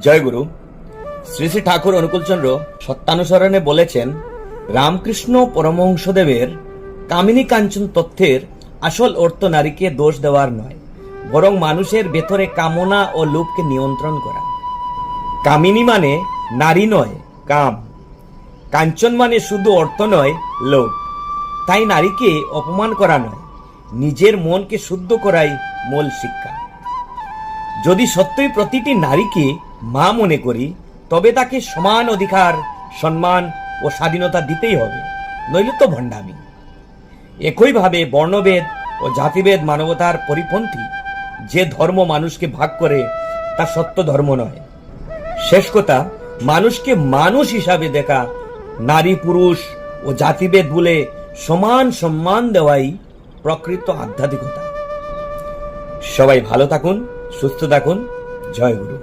জয়গুরু। শ্রী শ্রী ঠাকুর অনুকূলচন্দ্র সত্যানুসরণে বলেছেন, রামকৃষ্ণ পরমহংসদেবের কামিনী কাঞ্চন তত্ত্বের আসল অর্থ নারীকে দোষ দেওয়ার নয়, বরং মানুষের ভেতরে কামনা ও লোভকে নিয়ন্ত্রণ করা। কামিনী মানে নারী নয়, কাম। কাঞ্চন মানে শুধু অর্থ নয়, লোভ। তাই নারীকে অপমান করা নয়, নিজের মনকে শুদ্ধ করাই মূল শিক্ষা। যদি সত্যই প্রতিটি নারীকে মা মনে করি, তবে তাকে সমান অধিকার, সম্মান ও স্বাধীনতা দিতেই হবে, নইলে তো ভণ্ডামি। একইভাবে বর্ণভেদ ও জাতিভেদ মানবতার পরিপন্থী। যে ধর্ম মানুষকে ভাগ করে তা সত্য ধর্ম নয়। শেষ কথা, মানুষকে মানুষ হিসাবে দেখা, নারী পুরুষ ও জাতিভেদ বলে সমান সম্মান দেওয়াই প্রকৃত আধ্যাত্মিকতা। সবাই ভালো থাকুন, সুস্থ থাকুন। জয় গুরু।